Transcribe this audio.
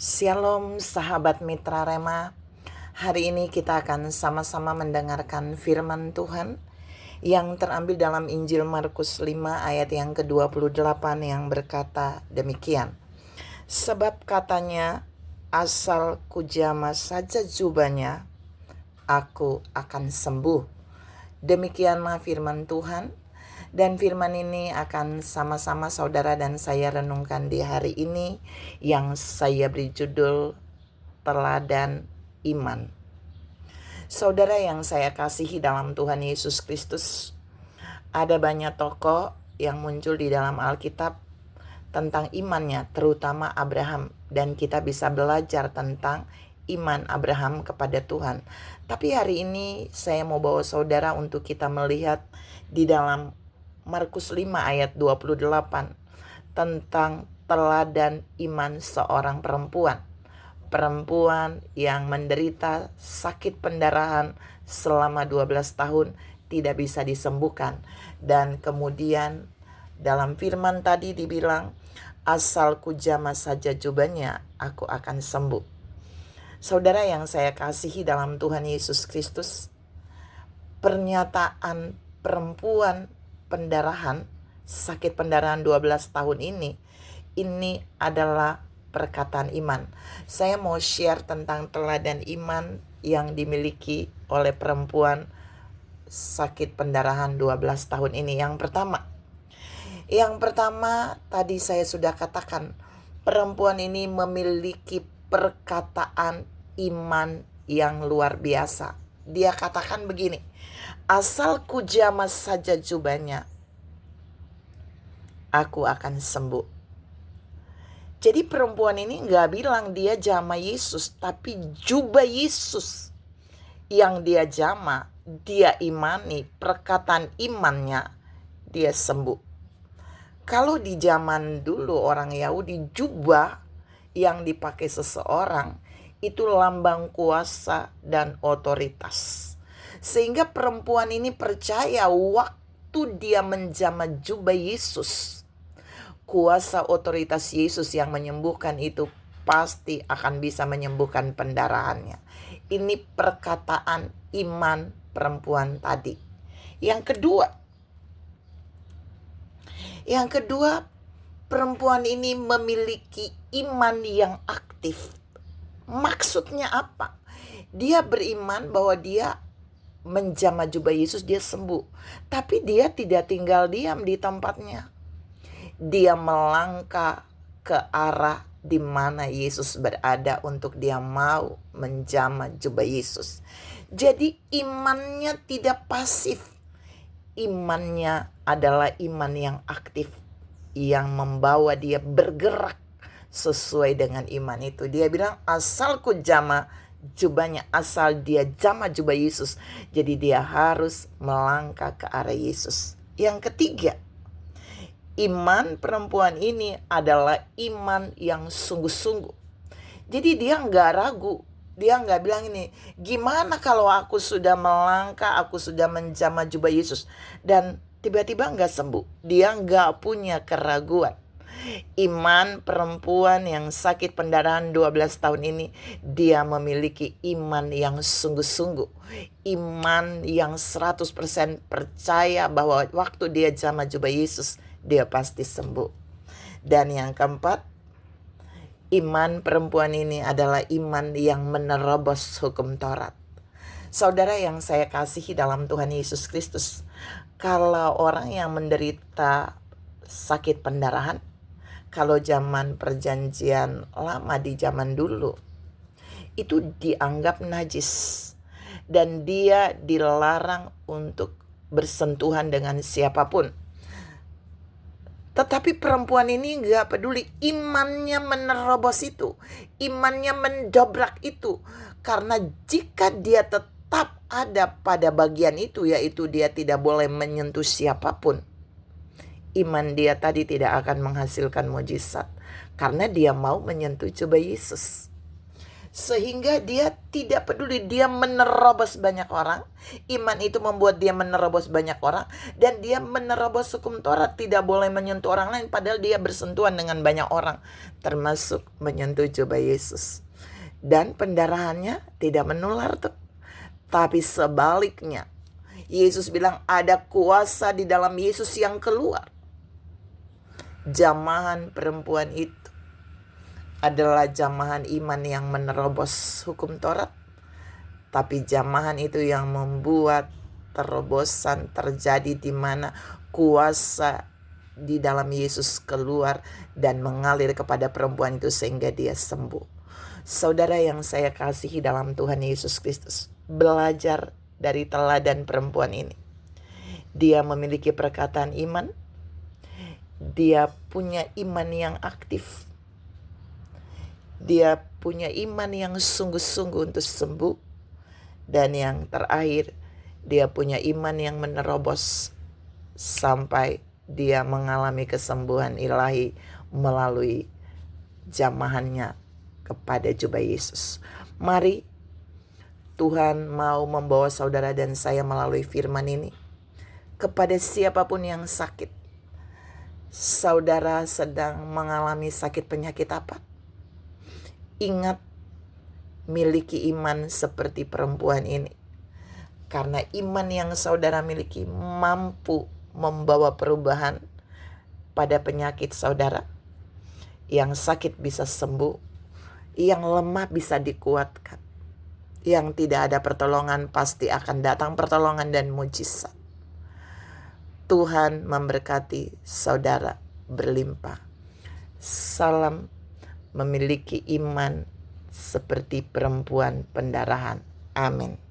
Shalom sahabat Mitra Rema. Hari ini kita akan sama-sama mendengarkan firman Tuhan yang terambil dalam Injil Markus 5 ayat yang ke-28 yang berkata demikian. Sebab katanya, asal kujama saja jubahnya, aku akan sembuh. Demikianlah firman Tuhan. Dan firman ini akan sama-sama saudara dan saya renungkan di hari ini yang saya beri judul Teladan Iman. Saudara yang saya kasihi dalam Tuhan Yesus Kristus, ada banyak tokoh yang muncul di dalam Alkitab tentang imannya, terutama Abraham, dan kita bisa belajar tentang iman Abraham kepada Tuhan. Tapi hari ini saya mau bawa saudara untuk kita melihat di dalam Markus 5 ayat 28 tentang teladan iman seorang perempuan. Perempuan yang menderita sakit pendarahan selama 12 tahun tidak bisa disembuhkan. Dan kemudian dalam firman tadi dibilang, asal kujama saja jubahnya, aku akan sembuh. Saudara yang saya kasihi dalam Tuhan Yesus Kristus, pernyataan perempuan pendarahan, sakit pendarahan 12 tahun ini adalah perkataan iman. Saya mau share tentang teladan iman yang dimiliki oleh perempuan sakit pendarahan 12 tahun ini. Yang pertama tadi saya sudah katakan, perempuan ini memiliki perkataan iman yang luar biasa. Dia katakan begini, asal kujama saja jubahnya, aku akan sembuh. Jadi perempuan ini gak bilang dia jama Yesus, tapi jubah Yesus yang dia jama, dia imani, perkataan imannya, dia sembuh. Kalau di zaman dulu orang Yahudi, jubah yang dipakai seseorang itu lambang kuasa dan otoritas. Sehingga perempuan ini percaya waktu dia menjama jubah Yesus, kuasa otoritas Yesus yang menyembuhkan itu pasti akan bisa menyembuhkan pendarahannya. Ini perkataan iman perempuan tadi. Yang kedua, perempuan ini memiliki iman yang aktif. Maksudnya apa? Dia beriman bahwa dia menjamah jubah Yesus, dia sembuh. Tapi dia tidak tinggal diam di tempatnya. Dia melangkah ke arah di mana Yesus berada untuk dia mau menjamah jubah Yesus. Jadi imannya tidak pasif. Imannya adalah iman yang aktif, yang membawa dia bergerak sesuai dengan iman itu. Dia bilang, asal ku jama jubahnya, asal dia jama jubah Yesus, jadi dia harus melangkah ke arah Yesus. Yang ketiga, iman perempuan ini adalah iman yang sungguh-sungguh. Jadi dia gak ragu. Dia gak bilang ini, gimana kalau aku sudah melangkah, aku sudah menjamah jubah Yesus, dan tiba-tiba gak sembuh. Dia gak punya keraguan. Iman perempuan yang sakit pendarahan 12 tahun ini, dia memiliki iman yang sungguh-sungguh. Iman yang 100% percaya bahwa waktu dia jamah jubah Yesus, dia pasti sembuh. Dan yang keempat, iman perempuan ini adalah iman yang menerobos hukum Taurat. Saudara yang saya kasihi dalam Tuhan Yesus Kristus, kalau orang yang menderita sakit pendarahan, kalau zaman perjanjian lama di zaman dulu, itu dianggap najis. Dan dia dilarang untuk bersentuhan dengan siapapun. Tetapi perempuan ini gak peduli, imannya menerobos itu, imannya mendobrak itu. Karena jika dia tetap ada pada bagian itu, yaitu dia tidak boleh menyentuh siapapun, iman dia tadi tidak akan menghasilkan mujizat, karena dia mau menyentuh jubah Yesus. Sehingga dia tidak peduli, dia menerobos banyak orang. Iman itu membuat dia menerobos banyak orang. Dan dia menerobos hukum Taurat, tidak boleh menyentuh orang lain. Padahal dia bersentuhan dengan banyak orang, termasuk menyentuh jubah Yesus. Dan pendarahannya tidak menular tuh. Tapi sebaliknya, Yesus bilang ada kuasa di dalam Yesus yang keluar. Jamahan perempuan itu adalah jamahan iman yang menerobos hukum Taurat. Tapi jamahan itu yang membuat terobosan terjadi, di mana kuasa di dalam Yesus keluar dan mengalir kepada perempuan itu sehingga dia sembuh. Saudara yang saya kasihi dalam Tuhan Yesus Kristus, belajar dari teladan perempuan ini. Dia memiliki perkataan iman. Dia punya iman yang aktif. Dia punya iman yang sungguh-sungguh untuk sembuh. Dan yang terakhir, dia punya iman yang menerobos sampai dia mengalami kesembuhan ilahi melalui jamahannya kepada jubah Yesus. Mari Tuhan mau membawa saudara dan saya melalui firman ini kepada siapapun yang sakit. Saudara sedang mengalami sakit penyakit apa? Ingat, miliki iman seperti perempuan ini. Karena iman yang saudara miliki mampu membawa perubahan pada penyakit saudara. Yang sakit bisa sembuh, yang lemah bisa dikuatkan. Yang tidak ada pertolongan pasti akan datang pertolongan dan mujizat. Tuhan memberkati saudara berlimpah. Salam memiliki iman seperti perempuan pendarahan. Amin.